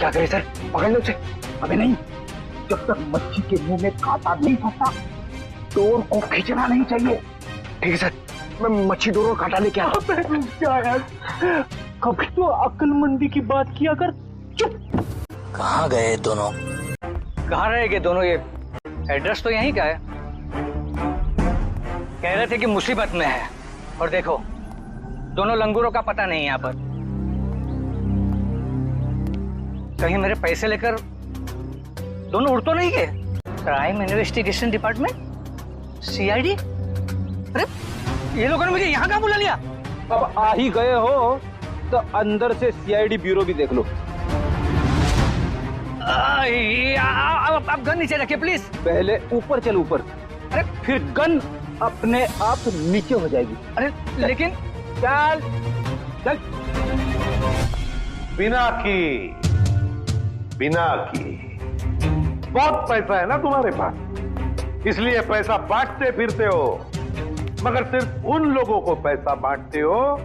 क्या करें सर? पकड़ लो उसे। अबे नहीं, जब तक मच्छी के मुंह में कांटा नहीं फंसता डोर को खींचना नहीं चाहिए। ठीक है सर, मैं मच्छी डोर और कांटा लेके आता हूं। क्या यार, कभी तो अक्लमंदी की बात किया कर। चुप। कहाँ गए दोनों? कहाँ रहेंगे दोनों? ये एड्रेस तो यहीं का है। कह रहे थे कि मुसीबत में है, और देखो दोनों लंगूरों का पता नहीं है यहाँ पर। कहीं मेरे पैसे लेकर दोनों उड़ तो नहीं गए? Crime investigation department, CID? अरे ये लोगों ने मुझे यहाँ कहाँ बुला लिया? अब आ ही गए हो तो अंदर से सीआईडी ब्यूरो भी देख लो। आप गन नीचे रखिए प्लीज। पहले ऊपर चल, ऊपर। अरे फिर गन अपने आप नीचे हो जाएगी। अरे लेकिन चल चल। बिना की बहुत पैसा है ना तुम्हारे पास, इसलिए पैसा बांटते फिरते हो, मगर सिर्फ उन लोगों को पैसा बांटते हो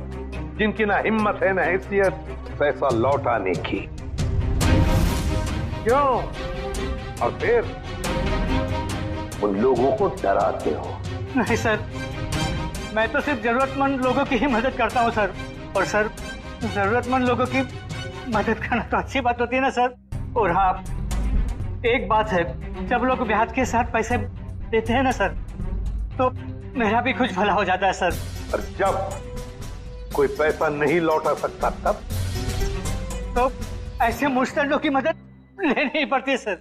जिनकी ना हिम्मत है ना हैसियत पैसा लौटाने की। क्यों? और फिर उन लोगों को डराते हो। नहीं सर, मैं तो सिर्फ जरूरतमंद लोगों की ही मदद करता हूँ सर। और सर, जरूरतमंद लोगों की मदद करना तो अच्छी बात होती है ना सर। और हाँ, एक बात है, जब लोग ब्याज के साथ पैसे देते हैं ना सर, तो मेरा भी कुछ भला हो जाता है सर। और जब कोई पैसा नहीं लौटा सकता तब? तो ऐसे मुश्तरों की मदद लेनी ही पड़ती है सर।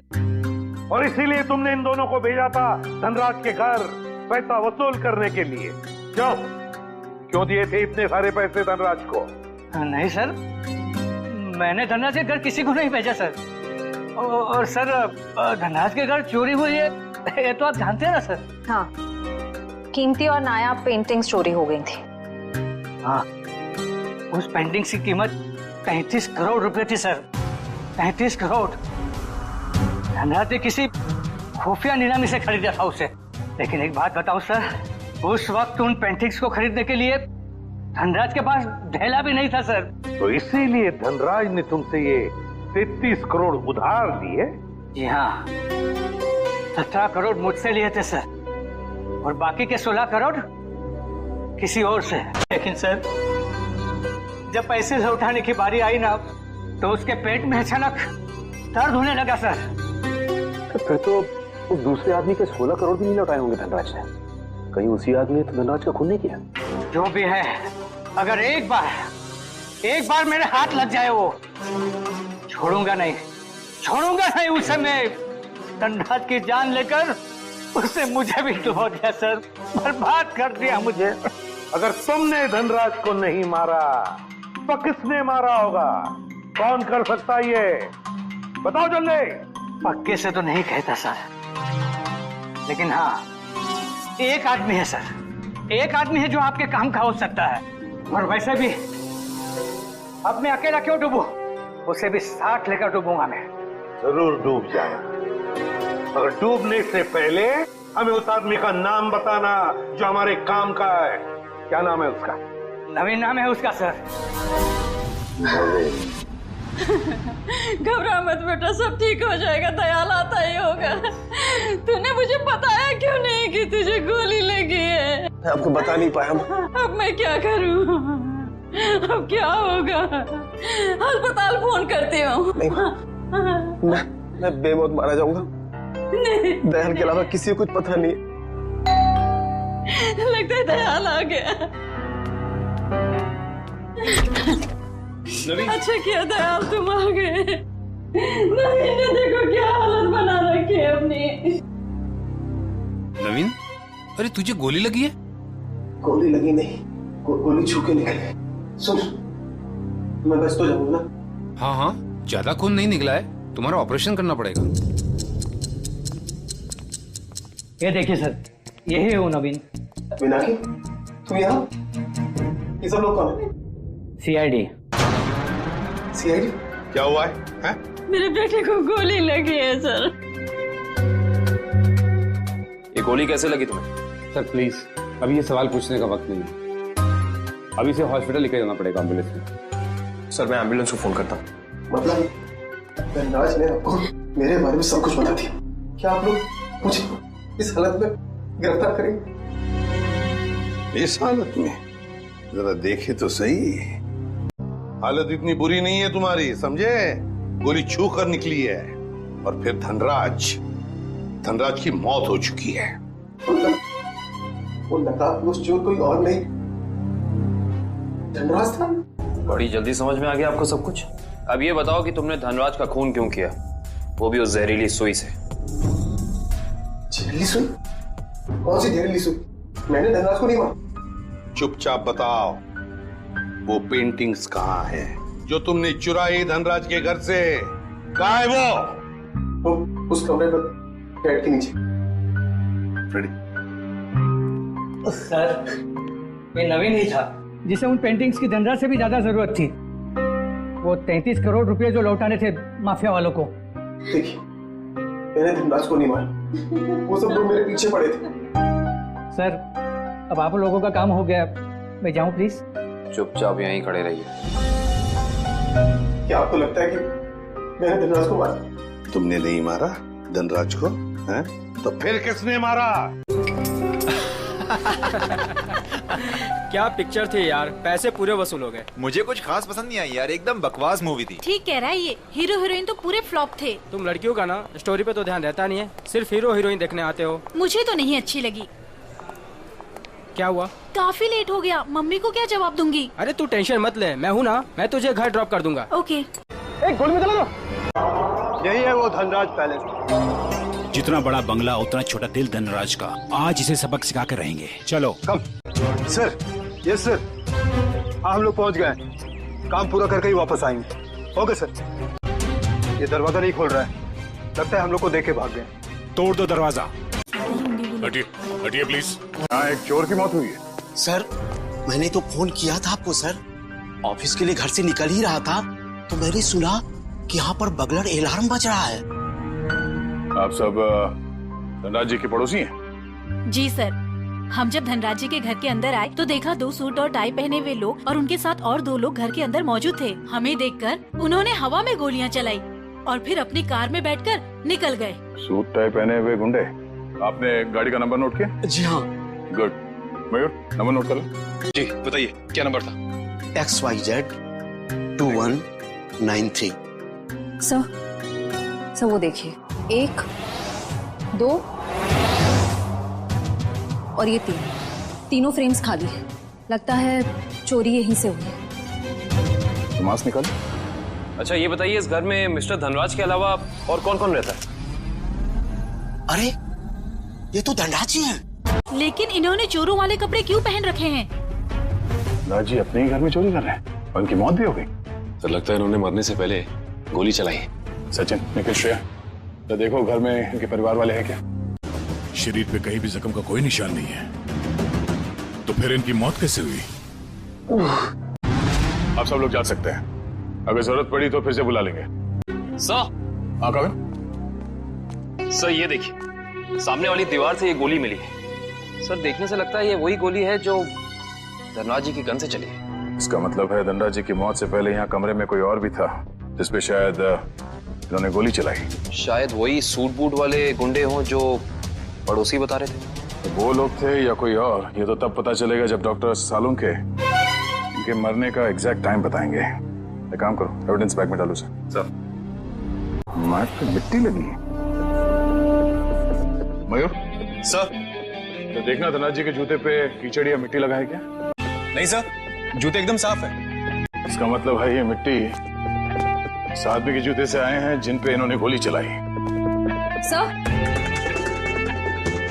और इसीलिए तुमने इन दोनों को भेजा था धनराज के घर पैसा वसूल करने के लिए। क्यों दिए थे इतने सारे पैसे धनराज को? नहीं सर, मैंने धनराज के घर किसी को नहीं भेजा सर। और सर, धनराज के घर चोरी हुई है ये तो आप जानते हैं ना सर। हाँ, कीमती और नायाब पेंटिंग्स चोरी हो गई थी। हाँ, उस पेंटिंग की कीमत 35 करोड़ रुपए थी सर। 35 करोड़। धनराज ने किसी खुफिया नीलामी से खरीदा था उसे। लेकिन एक बात बताओ सर, उस वक्त उन पेंटिंग्स को खरीदने के लिए धनराज के पास ढेला भी नहीं था सर। तो इसीलिए धनराज ने तुमसे ये 33 करोड़ उधार लिए? जी हाँ, 17 करोड़ मुझसे लिए थे सर, और बाकी के 16 करोड़ किसी और से। लेकिन सर, जब पैसे लौटाने की बारी आई ना, तो उसके पेट में अचानक दर्द होने लगा सर। फिर तो उस दूसरे आदमी के 16 करोड़ भी नहीं लौटाए होंगे धनराज ने। कहीं उसी आदमी ने तो धनराज का खून नहीं किया? जो भी है, अगर एक बार मेरे हाथ लग जाए, वो छोड़ूंगा नहीं उसे। मैं धनराज की जान लेकर उससे मुझे भी डुबो दिया सर, बर्बाद कर दिया मुझे। अगर तुमने धनराज को नहीं मारा तो किसने मारा होगा? कौन कर सकता ये? बताओ जल्दी। पक्के से तो नहीं कहता सर, लेकिन हाँ, एक आदमी है सर। एक आदमी है जो आपके काम का हो सकता है। और वैसे भी अब मैं अकेला क्यों डूबूं? उसे भी साथ लेकर डूबूंगा मैं। जरूर डूब जाए, मगर डूबने से पहले हमें उस आदमी का नाम बताना जो हमारे काम का है। क्या नाम है उसका? नवीन नाम है उसका सर। घबरा मत बेटा, सब ठीक हो जाएगा। दयाल आता ही होगा। तूने मुझे बताया क्यों नहीं कि तुझे गोली लगी है? मैं आपको बता नहीं पाया। अब मैं क्या करूं? अब क्या होगा? अस्पताल फोन करती हूँ। मैं बेमौत मारा जाऊंगा। दयाल के अलावा किसी को कुछ पता नहीं। लगता है दयाल आ गया। अच्छा किया दयाल तुम आ गए। नवीन ने देखो क्या हालत बना रखी है अपनी। नवीन, अरे तुझे गोली लगी है? गोली लगी नहीं, गोली छू के निकली। सुन, मैं बस तो जाऊंगा ना। हाँ हाँ, ज्यादा खून नहीं निकला है, तुम्हारा ऑपरेशन करना पड़ेगा। ये देखिए सर, यही है वो नवीन। मीनाक्षी, तुम यहाँ? ये सब लोग कौन है? सीआईडी। सीआईडी? क्या हुआ है? मेरे बेटे को गोली लगी है सर। ये गोली कैसे लगी तुम्हें? सर प्लीज, अभी ये सवाल पूछने का वक्त नहीं है। अभी से हॉस्पिटल लेकर जाना पड़ेगा एम्बुलेंस में। सर मैं एम्बुलेंस को फोन करता हूँ। मतलब धनराज ने आपको मेरे बारे में सब कुछ बता दिया। क्या आप लोग मुझे इस हालत में गिरफ्तार करेंगे? इस हालत में जरा देखे तो सही। हालत इतनी बुरी नहीं है तुम्हारी, समझे? गोली छू कर निकली है और फिर धनराज की मौत हो चुकी है। वो नकाबपोश चोर कोई और नहीं, धनराज था। बड़ी जल्दी समझ में आ गया आपको सब कुछ। अब ये बताओ कि तुमने धनराज का खून क्यों किया, वो भी उस जहरीली सुई से। जहरीली सुई? कौन सी जहरीली सुई? मैंने धनराज को नहीं मारा। चुपचाप बताओ, वो पेंटिंग्स कहाँ है जो तुमने चुराई धनराज के घर से? कहाँ है वो उस कमरे पर बेड के नीचे। सर, मैं नवीन ही था जिसे उन पेंटिंग्स की धनराज से भी ज्यादा जरूरत थी। वो 33 करोड़ रुपए जो लौटाने थे माफिया वालों को। देखिए, मैंने धनराज को नहीं मारा, वो सब लोग मेरे पीछे पड़े थे। सर, अब आप लोगों का काम हो गया, मैं जाऊं प्लीज? चुपचाप यहीं खड़े रहिए। क्या आपको लगता है कि मैंने धनराज को मारा? तुमने नहीं मारा धनराज को, हैं? तो फिर किसने मारा? क्या पिक्चर थी यार, पैसे पूरे वसूल हो गए। मुझे कुछ खास पसंद नहीं आई यार, एकदम बकवास मूवी थी। ठीक कह रहा है ये, हीरो हीरोइन तो पूरे फ्लॉप थे। तुम लड़कियों का ना स्टोरी पे तो ध्यान रहता नहीं है, सिर्फ हीरो हीरोइन देखने आते हो। मुझे तो नहीं अच्छी लगी। क्या हुआ? काफी लेट हो गया, मम्मी को क्या जवाब दूंगी? अरे तू टेंशन मत ले, मैं हूँ ना, मैं तुझे घर ड्रॉप कर दूंगा। ओके। एक गोली में चला दो। यही है वो धनराज पैलेस। जितना बड़ा बंगला उतना छोटा दिल धनराज का। आज इसे सबक सिखा कर रहेंगे। चलो। कम। सर, यस सर, हाँ हम लोग पहुंच गए। काम पूरा करके ही वापस आएंगे। Okay sir. ये दरवाजा नहीं खोल रहा है, लगता है हम लोग को देख के भाग गए। तोड़ दो दरवाजा। हटिए, हटिए प्लीज। यहाँ एक चोर की मौत हुई है। सर, मैंने तो फोन किया था आपको सर। ऑफिस के लिए घर से निकल ही रहा था तो मैंने सुना कि यहाँ पर बगलर अलार्म बज रहा है। आप सब धनराज जी के पड़ोसी हैं? जी सर, हम जब धनराज जी के घर के अंदर आए तो देखा 2 सूट और टाई पहने हुए लोग और उनके साथ और 2 लोग घर के अंदर मौजूद थे। हमें देखकर उन्होंने हवा में गोलियां चलाई और फिर अपनी कार में बैठकर निकल गए। सूट टाई पहने हुए गुंडे। आपने गाड़ी का नंबर नोट किया? जी हाँ। गुड। मयूर, नंबर नोट कर लो। जी बताइए, क्या नंबर था? XYZ 2193। सर वो देखिए, 1, 2 और ये 3, तीनों फ्रेम्स खाली है। लगता है चोरी यहीं से हुई है। मास्क निकाल। अच्छा ये बताइए, इस घर में मिस्टर धनराज के अलावा और कौन कौन रहता है? अरे ये तो धनराज जी हैं। लेकिन इन्होंने चोरों वाले कपड़े क्यों पहन रखे हैं? धनराज जी अपने ही घर में चोरी कर रहे हैं और उनकी मौत भी हो गई। तो लगता है इन्होंने मरने से पहले गोली चलाई है। सचिन, निखिल, श्रेया, तो देखो घर में इनके परिवार वाले हैं क्या? शरीर पे कहीं भी जख्म का कोई निशान नहीं है, तो फिर इनकी मौत कैसे हुई? आप सब लोग जा सकते हैं, अगर जरूरत पड़ी तो फिर से बुला लेंगे। सर। हाँ कविन? सर ये देखिए, सामने वाली दीवार से ये गोली मिली है। सर देखने से लगता है ये वही गोली है जो धनराज जी की गन से चली है। इसका मतलब है धनराज जी की मौत से पहले यहाँ कमरे में कोई और भी था जिसपे शायद इन्होंने गोली चलाई। शायद वही सूट बूट वाले गुंडे हों जो पड़ोसी बता रहे थे। तो वो लोग थे या कोई और, ये तो तब पता चलेगा जब डॉक्टर सालों के इनके मरने का एग्जैक्ट टाइम बताएंगे। एक काम करो, एविडेंस बैग में डालो सर। मार्क पे मिट्टी लगी है। मयूर। सर। तो देखना धनराज जी के जूते पे कीचड़ या मिट्टी लगा है क्या? नहीं सर, जूते एकदम साफ है। इसका मतलब है ये मिट्टी इस आदमी के जूते से आए हैं जिन पे इन्होंने गोली चलाई।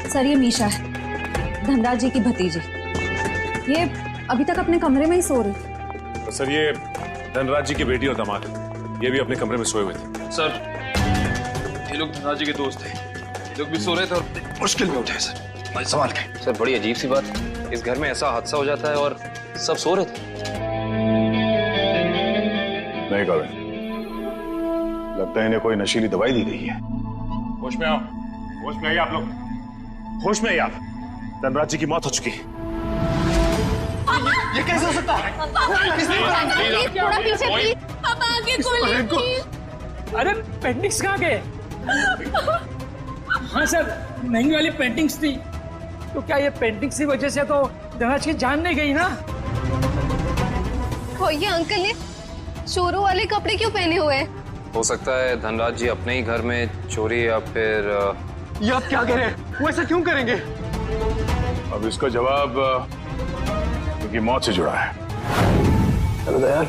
सर ये मीशा है, धनराज जी की भतीजी। ये अभी तक अपने कमरे में ही सो रही थी। तो सर ये धनराज जी की बेटी और दामाद है, ये भी अपने कमरे में सोए हुए थे। सर ये लोग धनराज जी के दोस्त थे, ये लोग भी सो रहे थे और मुश्किल में उठे सर, संभाल के। सर बड़ी अजीब सी बात, इस घर में ऐसा हादसा हो जाता है और सब सो रहे थे। नहीं कविन, लगता है इन्हें कोई नशीली दवाई दी गई है। होश में आओ, होश में आइए आप लोग, होश में आइए आप। धनराज जी की मौत हो चुकी है। ये कैसे हो सकता है? थोड़ा पीछे प्लीज। पापा आगे अरे पेंटिंग्स कहाँ गए? हाँ सर, महंगी वाली पेंटिंग्स थी। तो क्या ये पेंटिंग्स की वजह से तो धनराज की जान नहीं गई ना? और ये अंकल ने चोरों वाले कपड़े क्यों पहने हुए हैं? हो सकता है धनराज जी अपने ही घर में चोरी या फिर ये आप क्या कह रहे हैं? वो ऐसा क्यों करेंगे? अब इसका जवाब उनकी मौत से जुड़ा है। चलो दयाल,